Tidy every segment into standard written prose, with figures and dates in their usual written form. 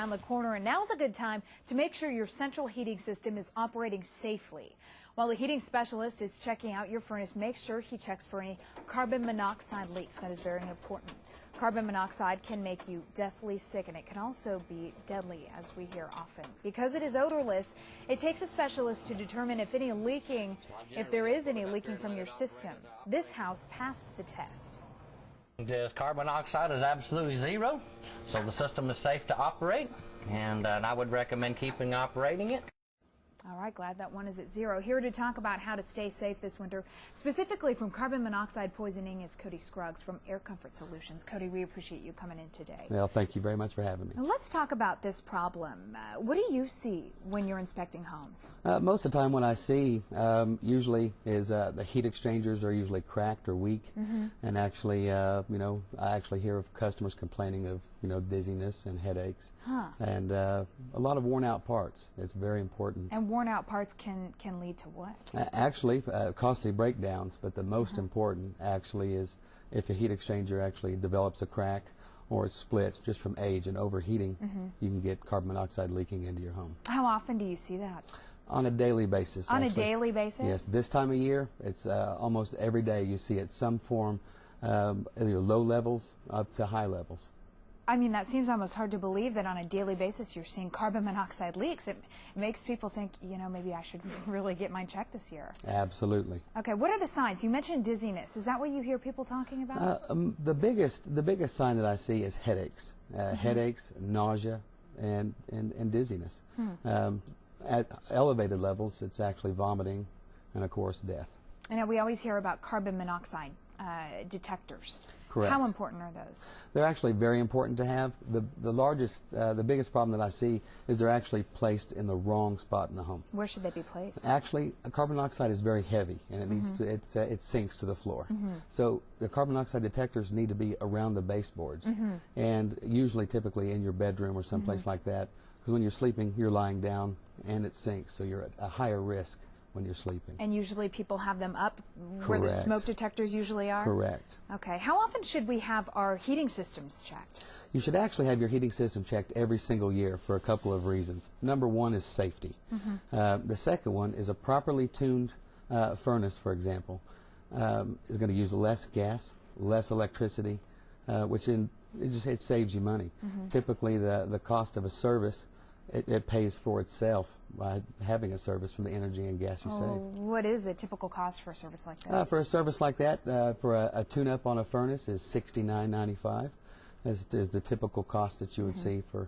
Around the corner, and now's a good time to make sure your central heating system is operating safely. While a heating specialist is checking out your furnace, make sure he checks for any carbon monoxide leaks. That is very important. Carbon monoxide can make you deathly sick, and it can also be deadly, as we hear often. Because it is odorless, it takes a specialist to determine if there is any leaking from your system. This house passed the test. Just carbon monoxide is absolutely zero, so the system is safe to operate, and I would recommend keeping operating it. All right, glad that one is at zero. Here to talk about how to stay safe this winter, specifically from carbon monoxide poisoning, is Cody Scruggs from Air Comfort Solutions. Cody, we appreciate you coming in today. Well, thank you very much for having me. Now, let's talk about this problem. What do you see when you're inspecting homes? Most of the time when I see, usually is the heat exchangers are usually cracked or weak, and actually, I actually hear of customers complaining of, dizziness and headaches, and a lot of worn out parts. It's very important. And worn out parts can lead to what? Actually, costly breakdowns, but the most important actually is if a heat exchanger actually develops a crack or it splits just from age and overheating, you can get carbon monoxide leaking into your home. How often do you see that? On a daily basis. On a daily basis? Yes, this time of year, it's almost every day you see it some form, either low levels up to high levels. I mean, that seems almost hard to believe that on a daily basis you're seeing carbon monoxide leaks. It makes people think, maybe I should really get mine checked this year. Absolutely. Okay, what are the signs? You mentioned dizziness. Is that what you hear people talking about? The biggest sign that I see is headaches. Headaches, nausea, and dizziness. At elevated levels, it's actually vomiting and, of course, death. I know we always hear about carbon monoxide detectors. Correct. How important are those? They're actually very important to have. The biggest problem that I see is they're actually placed in the wrong spot in the home. Where should they be placed? Actually, carbon monoxide is very heavy, and it needs to it sinks to the floor. So the carbon monoxide detectors need to be around the baseboards, and usually, typically, in your bedroom or someplace like that. Because when you're sleeping, you're lying down, and it sinks, so you're at a higher risk when you're sleeping. And usually people have them up Correct. where the smoke detectors usually are? Correct. Okay. How often should we have our heating systems checked? You should actually have your heating system checked every single year for a couple of reasons. Number one is safety. The second one is a properly tuned furnace, for example, is going to use less gas, less electricity, which it saves you money. Typically, the cost of a service, it pays for itself by having a service from the energy and gas you save. What is a typical cost for a service like this? For a service like that, for a tune-up on a furnace is $69.95. Is the typical cost that you would see for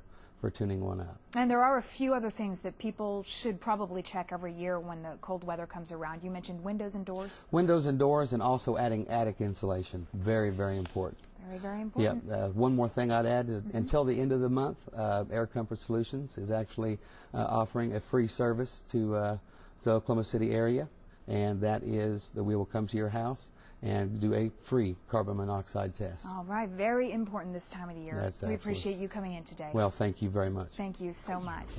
tuning one up. And there are a few other things that people should probably check every year when the cold weather comes around. You mentioned windows and doors? Windows and doors, and also adding attic insulation. Very, very important. Very, very important. Yeah. One more thing I'd add. Until the end of the month, Air Comfort Solutions is actually offering a free service to the Oklahoma City area, and that is that we will come to your house and do a free carbon monoxide test. All right. Very important this time of the year. That's we appreciate you coming in today. Well, thank you very much. Thank you so much.